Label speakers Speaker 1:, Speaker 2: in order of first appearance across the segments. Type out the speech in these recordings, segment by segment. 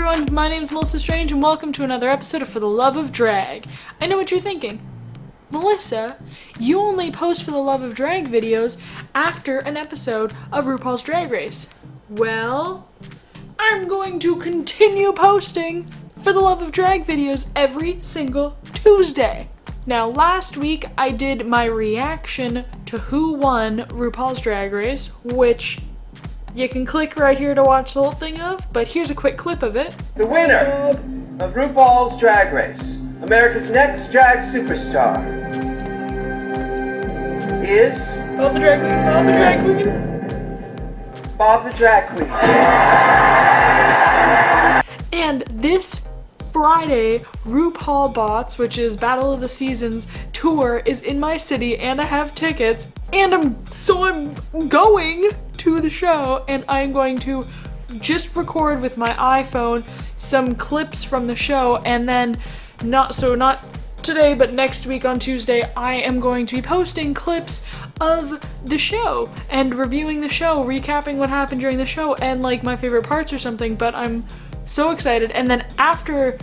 Speaker 1: everyone, my name is Melissa Strange and welcome to another episode of For the Love of Drag. I know what you're thinking. Melissa, you only post For the Love of Drag videos after an episode of RuPaul's Drag Race. Well, I'm going to continue posting For the Love of Drag videos every single Tuesday. Now, last week I did my reaction to who won RuPaul's Drag Race, which you can click right here to watch the whole thing of, but here's a quick clip of it.
Speaker 2: The winner of RuPaul's Drag Race, America's Next Drag Superstar, is...
Speaker 1: Bob the Drag Queen, Bob the Drag Queen.
Speaker 2: Bob the Drag Queen.
Speaker 1: And this Friday, RuPaul Bots, which is Battle of the Seasons tour, is in my city, and I have tickets, and I'm going to the show, and I'm going to just record with my iPhone some clips from the show, and then not today, but next week on Tuesday, I am going to be posting clips of the show and reviewing the show, recapping what happened during the show and like my favorite parts or something, but I'm so excited. And then after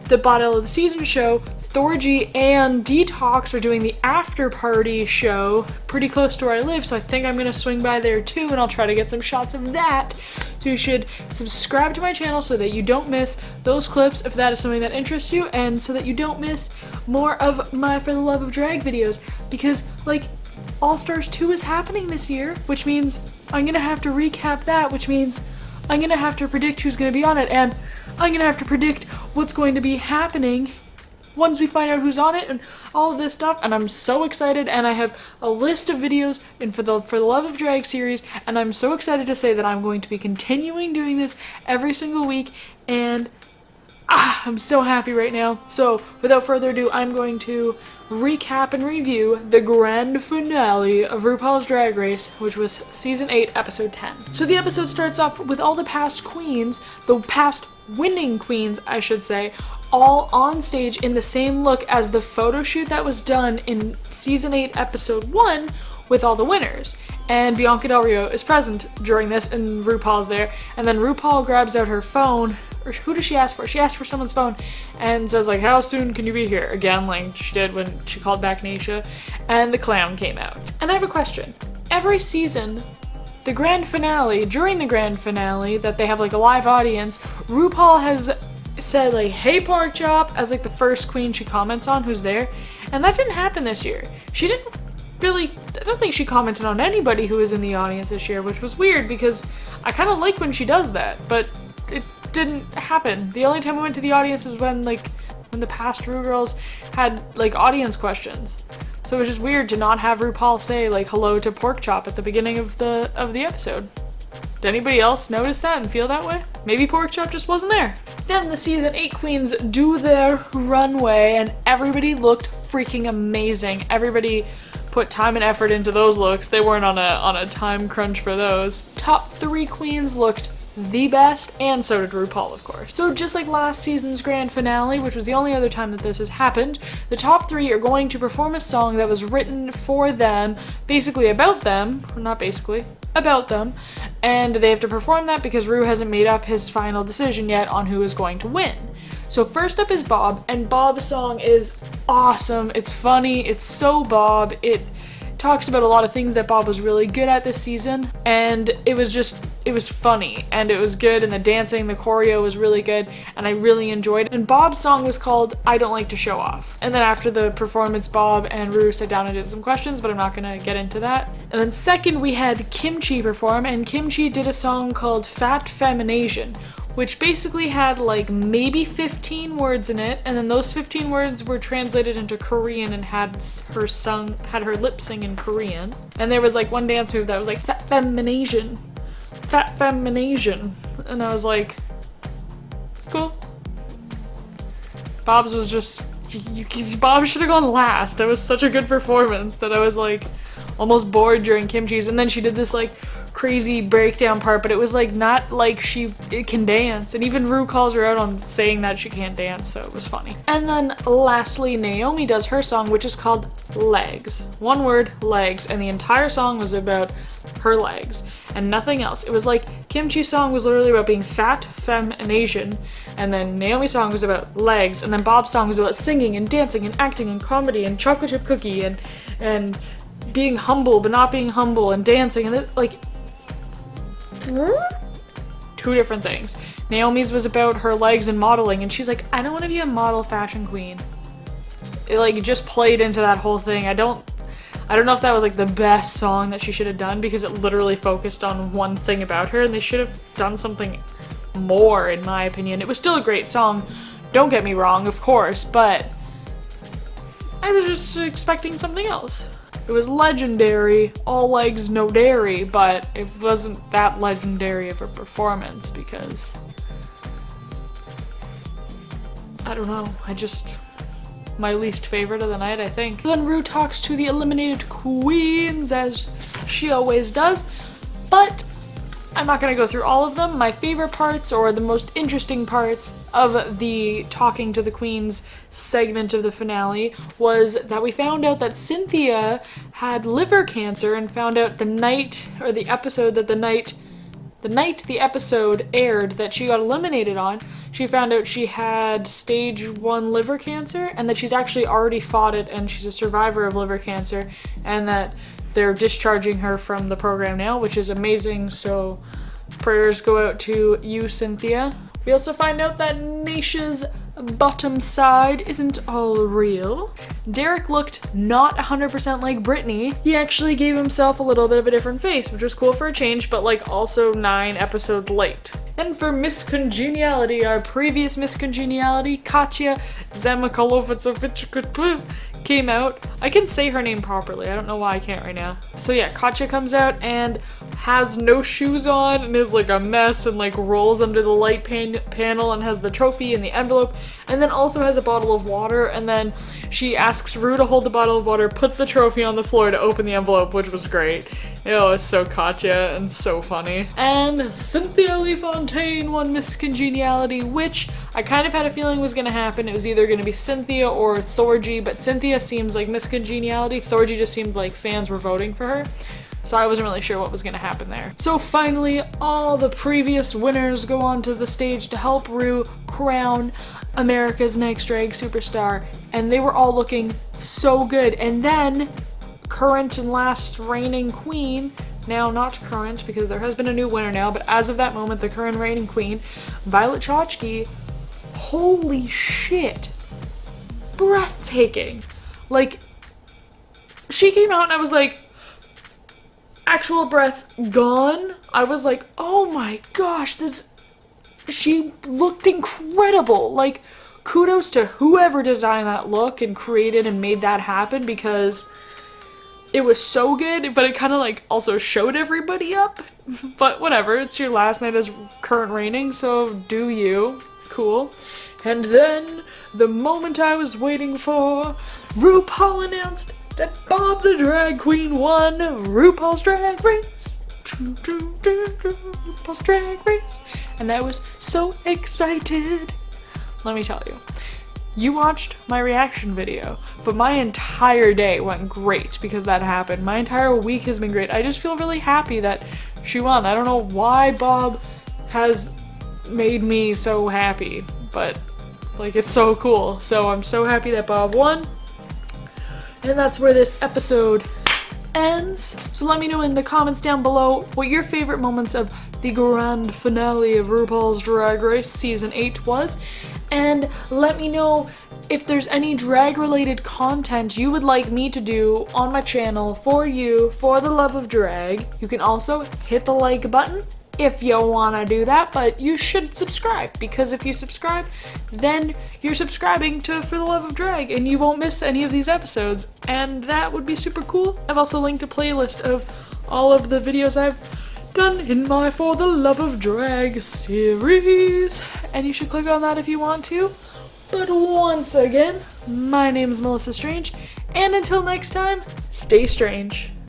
Speaker 1: the Battle of the Season show, Thorgy and Detox are doing the after party show pretty close to where I live, so I think I'm gonna swing by there too, and I'll try to get some shots of that. So you should subscribe to my channel so that you don't miss those clips if that is something that interests you, and so that you don't miss more of my For the Love of Drag videos, because like All Stars 2 is happening this year, which means I'm gonna have to recap that, which means I'm gonna have to predict who's gonna be on it, and I'm gonna have to predict what's going to be happening once we find out who's on it and all of this stuff, and I'm so excited, and I have a list of videos for the Love of Drag series, and I'm so excited to say that I'm going to be continuing doing this every single week, and I'm so happy right now. So without further ado, I'm going to recap and review the grand finale of RuPaul's Drag Race, which was season 8, episode 10. So the episode starts off with all the past queens, the past winning queens, I should say, all on stage in the same look as the photo shoot that was done in season 8 episode 1 with all the winners. And Bianca Del Rio is present during this, and RuPaul's there, and then RuPaul grabs out her phone, or who does she ask for? She asks for someone's phone and says like, how soon can you be here? Again, like she did when she called back Naysha, and the clown came out. And I have a question. Every season, the grand finale, during the grand finale that they have like a live audience, RuPaul has said like, hey pork chop, as like the first queen she comments on who's there, and that didn't happen this year. She didn't really, I don't think she commented on anybody who was in the audience this year, which was weird because I kind of like when she does that, but it didn't happen. The only time we went to the audience was when the past Ru girls had like audience questions. So it was just weird to not have RuPaul say like hello to pork chop at the beginning of the episode. Did anybody else notice that and feel that way? Maybe pork chop just wasn't there. Then the season 8 queens do their runway, and everybody looked freaking amazing. Everybody put time and effort into those looks. They weren't on a time crunch for those. Top 3 queens looked the best, and so did RuPaul, of course. So just like last season's grand finale, which was the only other time that this has happened, the top 3 are going to perform a song that was written for them, basically about them, or not basically, about them, and they have to perform that because Ru hasn't made up his final decision yet on who is going to win. So first up is Bob, and Bob's song is awesome. It's funny, it's so Bob, it talks about a lot of things that Bob was really good at this season, and it was funny, and it was good, and the dancing, the choreo was really good, and I really enjoyed it. And Bob's song was called I Don't Like to Show Off. And then after the performance, Bob and Ru sat down and did some questions, but I'm not gonna get into that. And then second, we had Kimchi perform, and Kimchi did a song called Fat Feminasian, which basically had like maybe 15 words in it, and then those 15 words were translated into Korean and had her lip sing in Korean. And there was like one dance move that was like Fat Feminasian, Fat Feminasian, and I was like, cool. Bob's was just, Bob should have gone last. That was such a good performance that I was like almost bored during Kimchi's, and then she did this like crazy breakdown part, but it was like not like she can dance, and even Ru calls her out on saying that she can't dance, so it was funny. And then lastly, Naomi does her song, which is called Legs. One word, legs, and the entire song was about her legs and nothing else. It was like Kim Chi's song was literally about being fat, femme, and Asian, and then Naomi's song was about legs, and then Bob's song was about singing and dancing and acting and comedy and chocolate chip cookie and being humble but not being humble and dancing, and like two different things. Naomi's was about her legs and modeling, and she's like, I don't want to be a model fashion queen. It like just played into that whole thing. I don't know if that was like the best song that she should have done, because it literally focused on one thing about her, and they should have done something more, in my opinion. It was still a great song, don't get me wrong, of course, but I was just expecting something else. It was legendary, all legs, no dairy, but it wasn't that legendary of a performance because, I don't know, my least favorite of the night, I think. Then Ru talks to the eliminated queens, as she always does, but I'm not gonna go through all of them. My favorite parts, or the most interesting parts of the talking to the queens segment of the finale, was that we found out that Cynthia had liver cancer, and found out the night the episode aired that she got eliminated on, she found out she had stage 1 liver cancer, and that she's actually already fought it, and she's a survivor of liver cancer, and that they're discharging her from the program now, which is amazing, so prayers go out to you, Cynthia. We also find out that Naisha's bottom side isn't all real. Derek looked not 100% like Brittany. He actually gave himself a little bit of a different face, which was cool for a change, but like also 9 episodes late. And for Miss Congeniality, our previous Miss Congeniality, Katya Zamakalovitz came out. I can say her name properly, I don't know why I can't right now. So yeah, Katya comes out and has no shoes on and is like a mess, and like rolls under the light panel and has the trophy in the envelope, and then also has a bottle of water, and then she asks Ru to hold the bottle of water, puts the trophy on the floor to open the envelope, which was great. It was so Katya and so funny. And Cynthia Lee Fontaine won Miss Congeniality, which I kind of had a feeling was gonna happen. It was either gonna be Cynthia or Thorgy, but Cynthia seems like Miss Congeniality. Thorgy just seemed like fans were voting for her, so I wasn't really sure what was gonna happen there. So finally, all the previous winners go onto the stage to help Ru crown America's Next Drag Superstar, and they were all looking so good. And then current and last reigning queen, now not current because there has been a new winner now, but as of that moment, the current reigning queen, Violet Chachki, holy shit, breathtaking. Like, she came out and I was like, actual breath gone. I was like, oh my gosh, she looked incredible. Like, kudos to whoever designed that look and created and made that happen, because it was so good, but it kind of like also showed everybody up. But whatever, it's your last night as current reigning, so do you. Cool. And then, the moment I was waiting for, RuPaul announced that Bob the Drag Queen won RuPaul's Drag Race. RuPaul's Drag Race. And I was so excited. Let me tell you. You watched my reaction video, but my entire day went great because that happened. My entire week has been great. I just feel really happy that she won. I don't know why Bob has made me so happy, but like, it's so cool. So I'm so happy that Bob won. And that's where this episode ends. So let me know in the comments down below what your favorite moments of the grand finale of RuPaul's Drag Race Season 8 was. And let me know if there's any drag related content you would like me to do on my channel for you, for the love of drag. You can also hit the like button if you want to do that, but you should subscribe, because if you subscribe, then you're subscribing to For the Love of Drag and you won't miss any of these episodes, and that would be super cool. I've also linked a playlist of all of the videos I've done in my For the Love of Drag series, and you should click on that if you want to. But once again, my name is Melissa Strange, and until next time, stay strange.